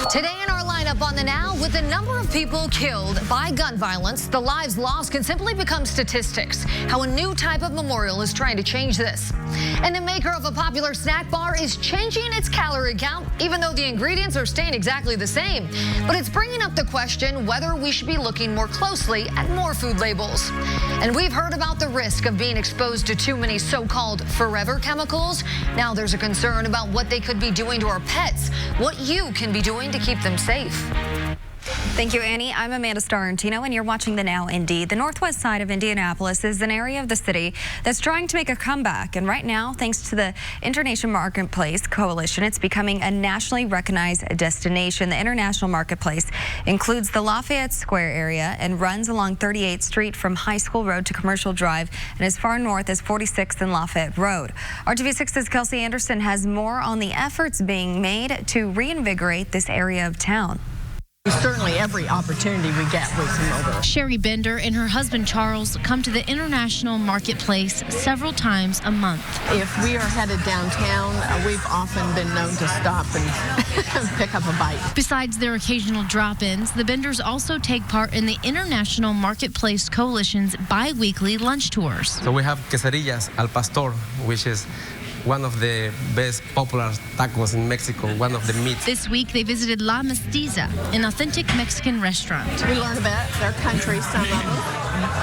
Today in our lineup on the Now, with the number of people killed by gun violence, the lives lost can simply become statistics. How a new type of memorial is trying to change this. And the maker of a popular snack bar is changing its calorie count, even though the ingredients are staying exactly the same. But it's bringing up the question whether we should be looking more closely at more food labels. And we've heard about the risk of being exposed to too many so-called forever chemicals. Now there's a concern about what they could be doing to our pets, what you can be doing to keep them safe. Thank you, Annie. I'm Amanda Starrentino, and you're watching the Now Indy. The northwest side of Indianapolis is an area of the city that's trying to make a comeback. And right now, thanks to the International Marketplace Coalition, it's becoming a nationally recognized destination. The International Marketplace includes the Lafayette Square area and runs along 38th Street from High School Road to Commercial Drive and as far north as 46th and Lafayette Road. RTV6's Kelsey Anderson has more on the efforts being made to reinvigorate this area of town. Certainly every opportunity we get, we come over. Sherry Bender and her husband Charles come to the International Marketplace several times a month. If we are headed downtown, we've often been known to stop and pick up a bite. Besides their occasional drop-ins, the Benders also take part in the International Marketplace Coalition's bi-weekly lunch tours. So we have quesadillas al pastor, which is one of the best popular tacos in Mexico, one of the meats. This week, they visited La Mestiza, an authentic Mexican restaurant. We learned about their country, some of them,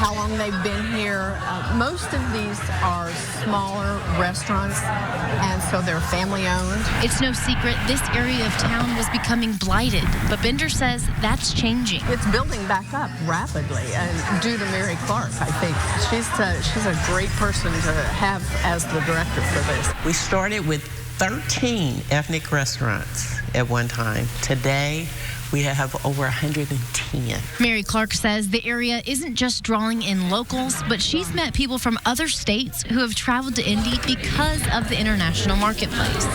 how long they've been here. Most of these are smaller restaurants, and so they're family-owned. It's no secret this area of town was becoming blighted, but Bender says that's changing. It's building back up rapidly, and due to Mary Clark, I think. She's a great person to have as the director for this. We started with 13 ethnic restaurants at one time. Today, we have over 110. Mary Clark says the area isn't just drawing in locals, but she's met people from other states who have traveled to Indy because of the International Marketplace.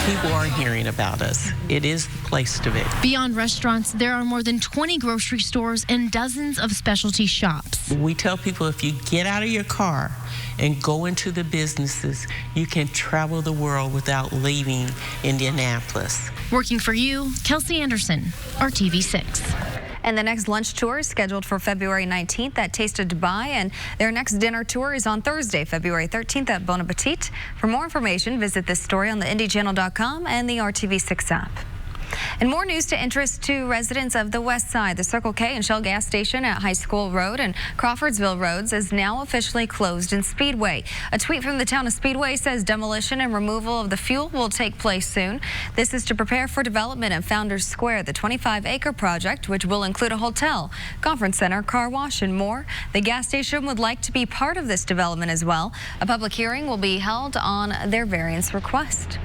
People are hearing about us. It is the place to be. Beyond restaurants, there are more than 20 grocery stores and dozens of specialty shops. We tell people if you get out of your car and go into the businesses, you can travel the world without leaving Indianapolis. Working for you, Kelsey Anderson, RTV6. And the next lunch tour is scheduled for February 19th at Taste of Dubai, and their next dinner tour is on Thursday, February 13th at Bon Appetit. For more information, visit this story on the IndyChannel.com and the RTV6 app. And more news to interest to residents of the West Side. The Circle K and Shell gas station at High School Road and Crawfordsville Roads is now officially closed in Speedway. A tweet from the town of Speedway says demolition and removal of the fuel will take place soon. This is to prepare for development at Founders Square, the 25-acre project, which will include a hotel, conference center, car wash, and more. The gas station would like to be part of this development as well. A public hearing will be held on their variance request.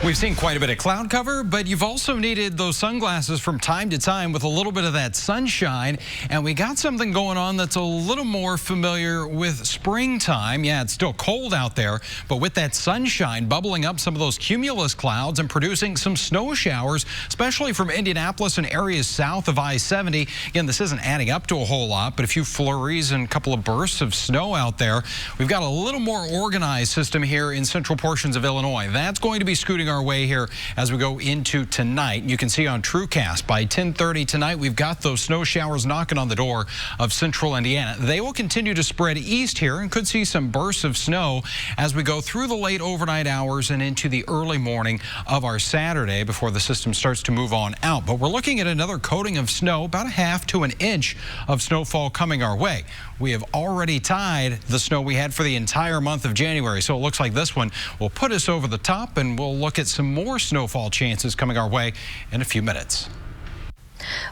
We've seen quite a bit of cloud cover, but you've also needed those sunglasses from time to time with a little bit of that sunshine. And we got something going on that's a little more familiar with springtime. Yeah, it's still cold out there, but with that sunshine bubbling up some of those cumulus clouds and producing some snow showers, especially from Indianapolis and areas south of I-70. Again, this isn't adding up to a whole lot, but a few flurries and a couple of bursts of snow out there. We've got a little more organized system here in central portions of Illinois. That's going to be scooting our way here as we go into tonight. You can see on TrueCast by 10:30 tonight, we've got those snow showers knocking on the door of central Indiana. They will continue to spread east here and could see some bursts of snow as we go through the late overnight hours and into the early morning of our Saturday before the system starts to move on out. But we're looking at another coating of snow, about a half to an inch of snowfall coming our way. We have already tied the snow we had for the entire month of January, so it looks like this one will put us over the top, and we'll look at some more snowfall chances coming our way in a few minutes.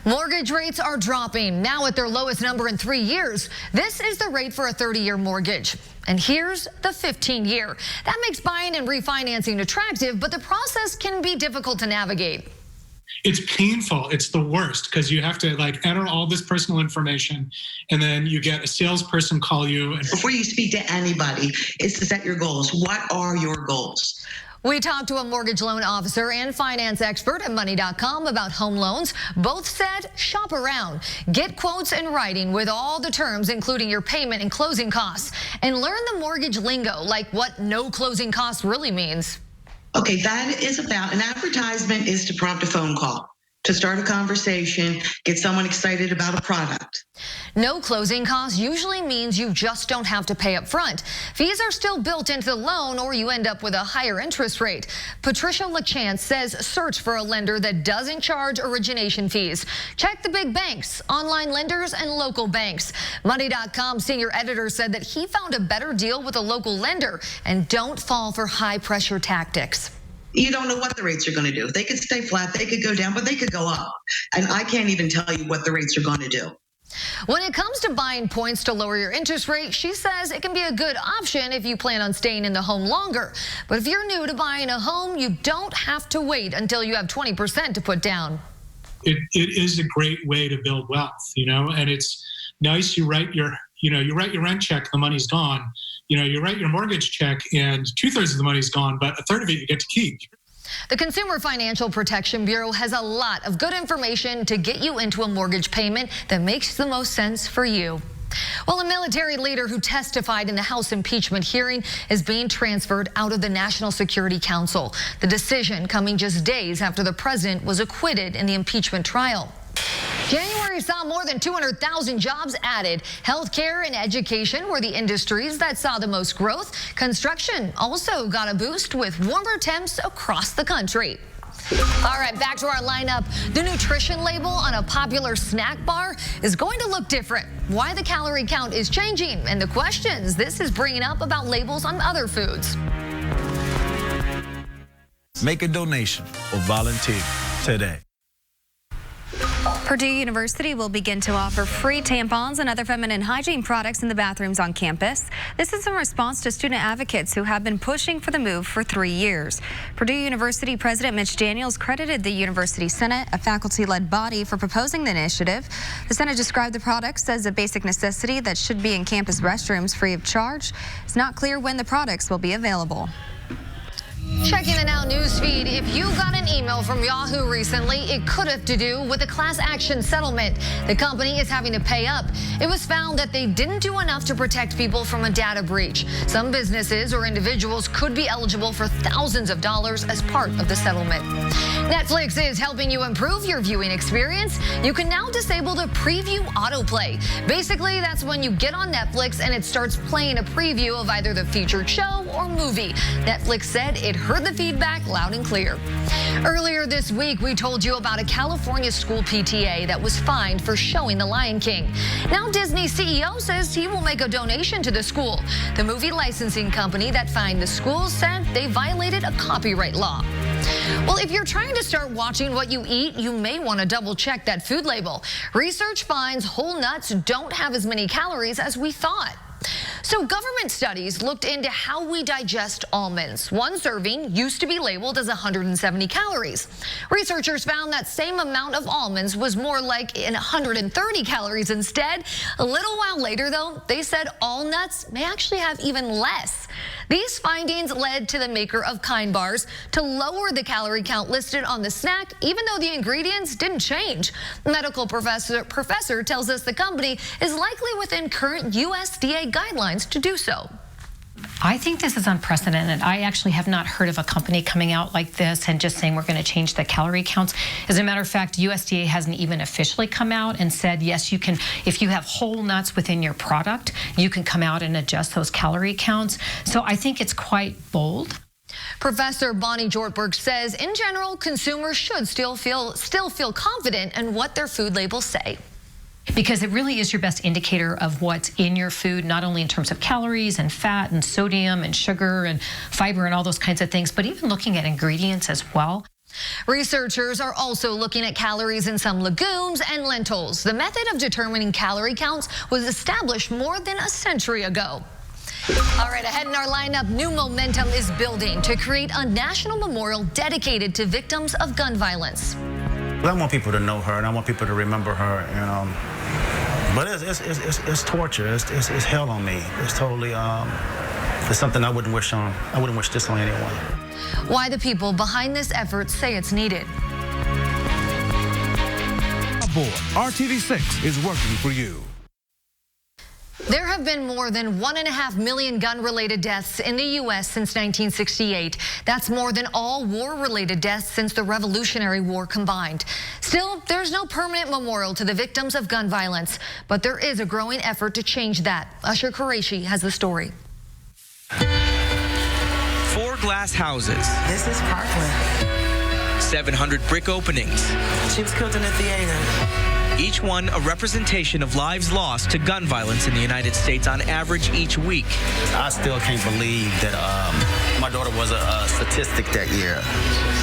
Mortgage rates are dropping, now at their lowest number in 3 years. This is the rate for a 30-year mortgage. And here's the 15-year. That makes buying and refinancing attractive, but the process can be difficult to navigate. It's painful. It's the worst because you have to enter all this personal information, and then you get a salesperson call you. Before you speak to anybody, is to set your goals. What are your goals? We talked to a mortgage loan officer and finance expert at Money.com about home loans. Both said shop around. Get quotes in writing with all the terms, including your payment and closing costs. And learn the mortgage lingo, like what no closing costs really means. Okay, that is about, an advertisement is to prompt a phone call. to start a conversation, get someone excited about a product. No closing costs usually means you just don't have to pay up front. Fees are still built into the loan, or you end up with a higher interest rate. Patricia LaChance says search for a lender that doesn't charge origination fees. Check the big banks, online lenders, and local banks. Money.com senior editor said that he found a better deal with a local lender, and don't fall for high-pressure tactics. You don't know what the rates are going to do. They could stay flat, they could go down, but they could go up. And I can't even tell you what the rates are going to do. When it comes to buying points to lower your interest rate, she says it can be a good option if you plan on staying in the home longer. But if you're new to buying a home, you don't have to wait until you have 20% to put down. It is a great way to build wealth, and it's nice. You write your rent check, the money's gone. You write your mortgage check and 2/3 of the money's gone, but 1/3 of it you get to keep. The Consumer Financial Protection Bureau has a lot of good information to get you into a mortgage payment that makes the most sense for you. Well, a military leader who testified in the House impeachment hearing is being transferred out of the National Security Council. The decision coming just days after the president was acquitted in the impeachment trial. January saw more than 200,000 jobs added. Healthcare and education were the industries that saw the most growth. Construction also got a boost with warmer temps across the country. All right, back to our lineup. The nutrition label on a popular snack bar is going to look different. Why the calorie count is changing and the questions this is bringing up about labels on other foods. Make a donation or volunteer today. Purdue University will begin to offer free tampons and other feminine hygiene products in the bathrooms on campus. This is in response to student advocates who have been pushing for the move for 3 years. Purdue University President Mitch Daniels credited the University Senate, a faculty-led body, for proposing the initiative. The Senate described the products as a basic necessity that should be in campus restrooms free of charge. It's not clear when the products will be available. Checking the Now news feed, if you got an email from Yahoo recently, it could have to do with a class action settlement. The company is having to pay up. It was found that they didn't do enough to protect people from a data breach. Some businesses or individuals could be eligible for thousands of dollars as part of the settlement. Netflix is helping you improve your viewing experience. You can now disable the preview autoplay. Basically, that's when you get on Netflix and it starts playing a preview of either the featured show or movie. Netflix said it heard the feedback loud and clear. Earlier this week, we told you about a California school PTA that was fined for showing The Lion King. Now Disney CEO says he will make a donation to the school. The movie licensing company that fined the school said they violated a copyright law. Well, if you're trying to start watching what you eat, you may want to double check that food label. Research finds whole nuts don't have as many calories as we thought. So government studies looked into how we digest almonds. One serving used to be labeled as 170 calories. Researchers found that same amount of almonds was more like 130 calories instead. A little while later, though, they said all nuts may actually have even less. These findings led to the maker of Kind Bars to lower the calorie count listed on the snack, even though the ingredients didn't change. Medical professor tells us the company is likely within current USDA guidelines to do so. I think this is unprecedented. I actually have not heard of a company coming out like this and just saying we're going to change the calorie counts. As a matter of fact, USDA hasn't even officially come out and said, yes, you can, if you have whole nuts within your product, you can come out and adjust those calorie counts. So I think it's quite bold. Professor Bonnie Jortberg says, in general, consumers should still feel confident in what their food labels say. Because it really is your best indicator of what's in your food, not only in terms of calories and fat and sodium and sugar and fiber and all those kinds of things, but even looking at ingredients as well. Researchers are also looking at calories in some legumes and lentils. The method of determining calorie counts was established more than a century ago. All right, ahead in our lineup, new momentum is building to create a national memorial dedicated to victims of gun violence. I want people to know her, and I want people to remember her. But it's torture. It's hell on me. It's totally it's something I wouldn't wish on. I wouldn't wish this on anyone. Why the people behind this effort say it's needed. Aboard, RTV6 is working for you. There have been more than 1.5 million gun-related deaths in the U.S. since 1968. That's more than all war-related deaths since the Revolutionary War combined. Still, there's no permanent memorial to the victims of gun violence, but there is a growing effort to change that. Usher Qureshi has the story. 4 glass houses. This is Parkland. 700 brick openings. She was killed in the theater. Each one a representation of lives lost to gun violence in the United States on average each week. I still can't believe that my daughter was a statistic that year.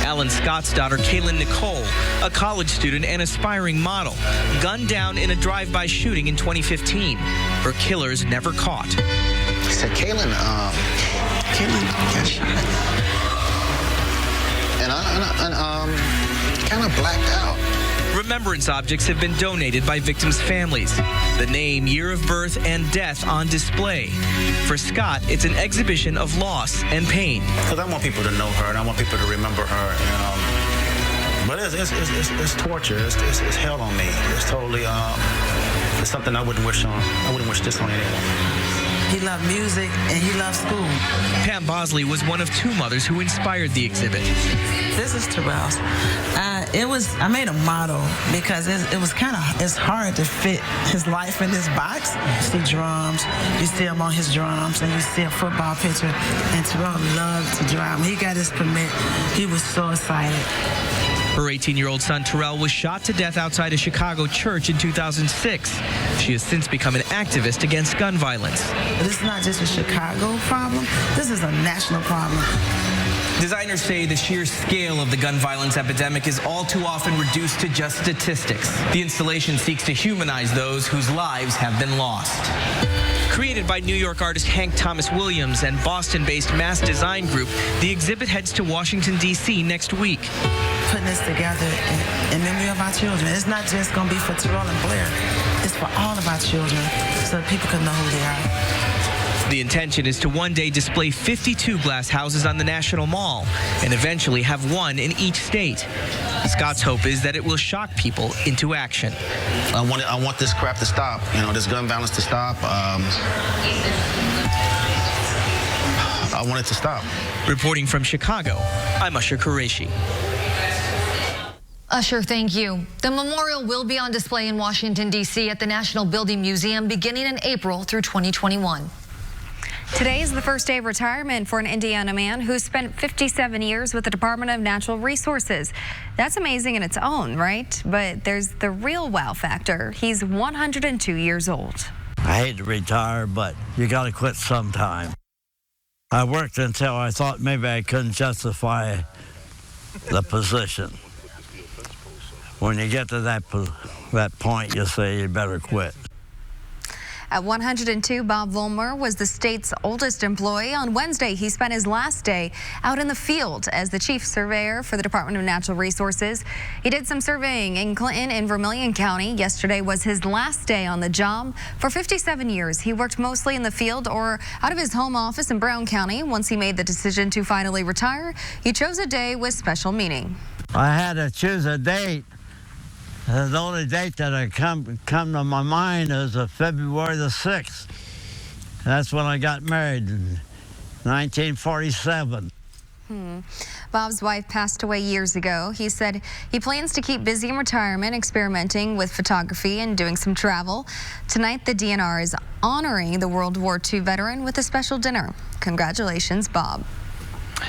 Alan Scott's daughter, Kaylin Nicole, a college student and aspiring model, gunned down in a drive-by shooting in 2015. Her killers never caught. I said, Kaylin got shot. And I kind of blacked out. Remembrance objects have been donated by victims' families. The name, year of birth, and death on display. For Scott, it's an exhibition of loss and pain. Because I want people to know her, and I want people to remember her. But it's torture. It's hell on me. It's totally it's something I wouldn't wish on. I wouldn't wish this on anyone. He loved music and he loved school. Pam Bosley was one of 2 mothers who inspired the exhibit. This is Terrell's. I made a model because it's hard to fit his life in this box. You see drums, you see him on his drums, and you see a football picture. And Terrell loved to drive. When he got his permit, he was so excited. Her 18-year-old son, Terrell, was shot to death outside a Chicago church in 2006. She has since become an activist against gun violence. This is not just a Chicago problem. This is a national problem. Designers say the sheer scale of the gun violence epidemic is all too often reduced to just statistics. The installation seeks to humanize those whose lives have been lost. Created by New York artist Hank Thomas Williams and Boston-based Mass Design Group, the exhibit heads to Washington, D.C. next week. Putting this together in memory of our children. It's not just going to be for Terrell and Blair. It's for all of our children so that people can know who they are. The intention is to one day display 52 glass houses on the National Mall and eventually have one in each state. Scott's hope is that it will shock people into action. I want this crap to stop, this gun violence to stop. I want it to stop. Reporting from Chicago, I'm Usher Qureshi. Usher, thank you. The memorial will be on display in Washington, D.C. at the National Building Museum beginning in April through 2021. Today is the first day of retirement for an Indiana man who spent 57 years with the Department of Natural Resources. That's amazing in its own, right? But there's the real wow factor. He's 102 years old. I hate to retire, but you got to quit sometime. I worked until I thought maybe I couldn't justify the position. When you get to that point, you say you better quit. At 102, Bob Vollmer was the state's oldest employee. On Wednesday, he spent his last day out in the field as the chief surveyor for the Department of Natural Resources. He did some surveying in Clinton and Vermilion County. Yesterday was his last day on the job. For 57 years, he worked mostly in the field or out of his home office in Brown County. Once he made the decision to finally retire, he chose a day with special meaning. I had to choose a date. The only date that had come to my mind is February the 6th. That's when I got married in 1947. Bob's wife passed away years ago. He said he plans to keep busy in retirement, experimenting with photography and doing some travel. Tonight, the DNR is honoring the World War II veteran with a special dinner. Congratulations, Bob.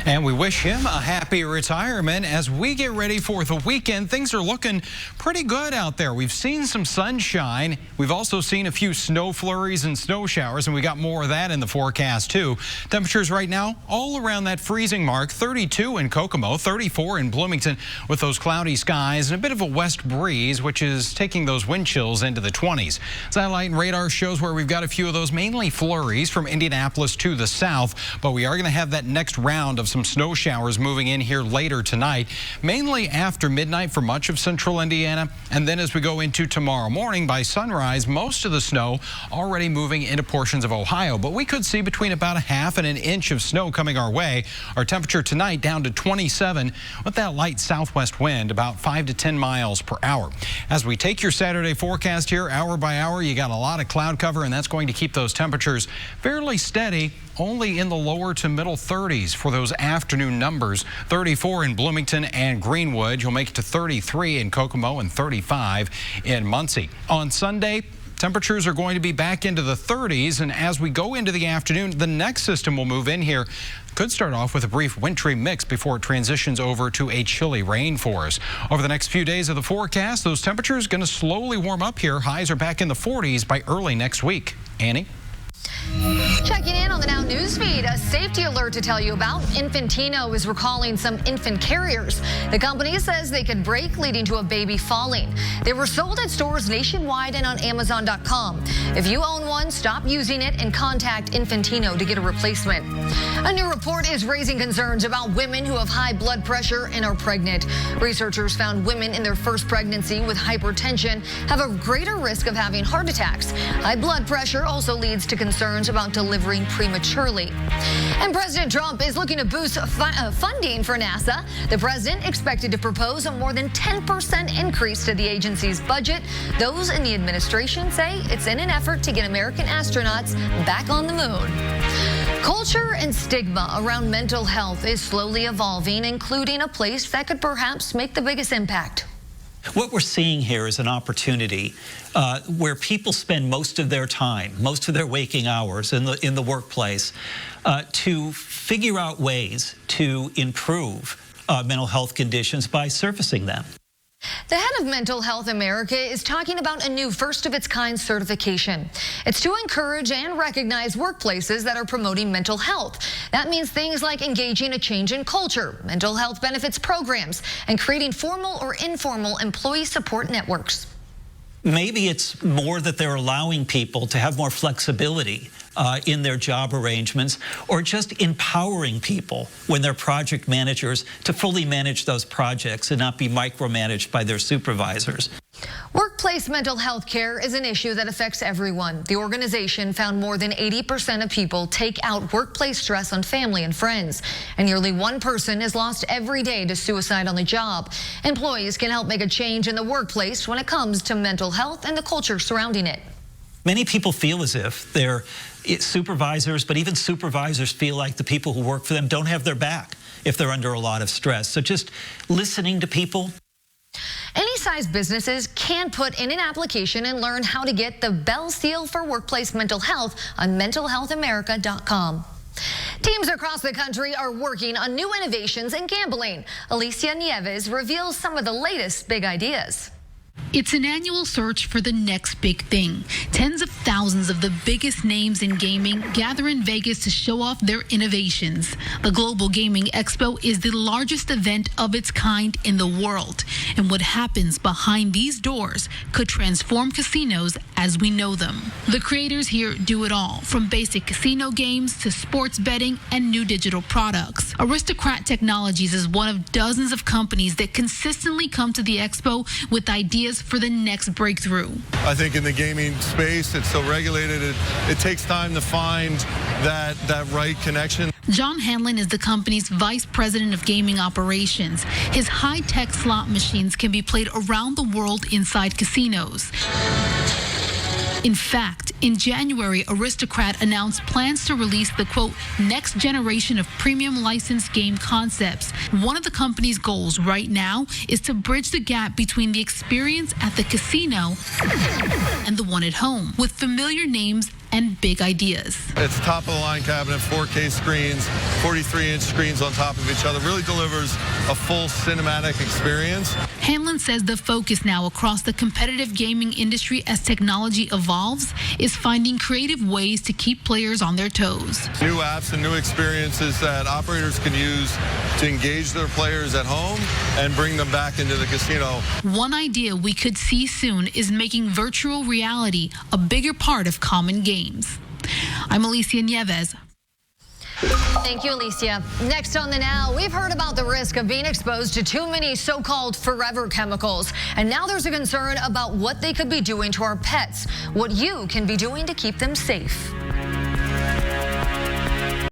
And we wish him a happy retirement. As we get ready for the weekend, things are looking pretty good out there. We've seen some sunshine. We've also seen a few snow flurries and snow showers, and we got more of that in the forecast too. Temperatures right now all around that freezing mark. 32 in Kokomo, 34 in Bloomington with those cloudy skies and a bit of a west breeze, which is taking those wind chills into the 20s. Satellite and radar shows where we've got a few of those, mainly flurries from Indianapolis to the south, but we are going to have that next round of some snow showers moving in here later tonight, mainly after midnight for much of central Indiana. And then as we go into tomorrow morning, by sunrise, most of the snow already moving into portions of Ohio. But we could see between about a half and an inch of snow coming our way. Our temperature tonight down to 27 with that light southwest wind about 5 to 10 miles per hour. As we take your Saturday forecast here hour by hour, you got a lot of cloud cover, and that's going to keep those temperatures fairly steady, only in the lower to middle 30s for those afternoon numbers. 34 in Bloomington and Greenwood. You'll make it to 33 in Kokomo and 35 in Muncie. On Sunday, temperatures are going to be back into the 30s, and as we go into the afternoon, the next system will move in here. Could start off with a brief wintry mix before it transitions over to a chilly rain for us. Over the next few days of the forecast, those temperatures going to slowly warm up here. Highs are back in the 40s by early next week. Annie? Checking in on the Now News feed, a safety alert to tell you about. Infantino is recalling some infant carriers. The company says they could break, leading to a baby falling. They were sold at stores nationwide and on Amazon.com. If you own one, stop using it and contact Infantino to get a replacement. A new report is raising concerns about women who have high blood pressure and are pregnant. Researchers found women in their first pregnancy with hypertension have a greater risk of having heart attacks. High blood pressure also leads to concerns about delivering prematurely. And President Trump is looking to boost funding for NASA. The president expected to propose a more than 10% increase to the agency's budget. Those in the administration say it's in an effort to get American astronauts back on the moon. Culture and stigma around mental health is slowly evolving, including a place that could perhaps make the biggest impact. What we're seeing here is an opportunity where people spend most of their time, most of their waking hours in the workplace to figure out ways to improve mental health conditions by surfacing them. The head of Mental Health America is talking about a new first-of-its-kind certification. It's to encourage and recognize workplaces that are promoting mental health. That means things like engaging a change in culture, mental health benefits programs, and creating formal or informal employee support networks. Maybe it's more that they're allowing people to have more flexibility in their job arrangements, or just empowering people when they're project managers to fully manage those projects and not be micromanaged by their supervisors. Workplace mental health care is an issue that affects everyone. The organization found more than 80% of people take out workplace stress on family and friends, and nearly one person is lost every day to suicide on the job. Employees can help make a change in the workplace when it comes to mental health and the culture surrounding it. Many people feel as if they're supervisors, but even supervisors feel like the people who work for them don't have their back if they're under a lot of stress. So just listening to people. Any size businesses can put in an application and learn how to get the Bell Seal for Workplace Mental Health on mentalhealthamerica.com. Teams across the country are working on new innovations in gambling. Alicia Nieves reveals some of the latest big ideas. It's an annual search for the next big thing. Tens of thousands of the biggest names in gaming gather in Vegas to show off their innovations. The Global Gaming Expo is the largest event of its kind in the world. And what happens behind these doors could transform casinos as we know them. The creators here do it all, from basic casino games to sports betting and new digital products. Aristocrat Technologies is one of dozens of companies that consistently come to the expo with ideas for the next breakthrough. I think in the gaming space, it's so regulated, it takes time to find that right connection. John Hanlon is the company's vice president of gaming operations. His high-tech slot machines can be played around the world inside casinos. In fact, in January, Aristocrat announced plans to release the, quote, next generation of premium licensed game concepts. One of the company's goals right now is to bridge the gap between the experience at the casino and the one at home, with familiar names and big ideas. It's top-of-the-line cabinet, 4K screens, 43-inch screens on top of each other. Really delivers a full cinematic experience. Hanlon says the focus now across the competitive gaming industry as technology evolves is finding creative ways to keep players on their toes. New apps and new experiences that operators can use to engage their players at home and bring them back into the casino. One idea we could see soon is making virtual reality a bigger part of common games. I'm Alicia Nieves. Thank you, Alicia. Next on the Now, we've heard about the risk of being exposed to too many so-called forever chemicals. And now there's a concern about what they could be doing to our pets, what you can be doing to keep them safe.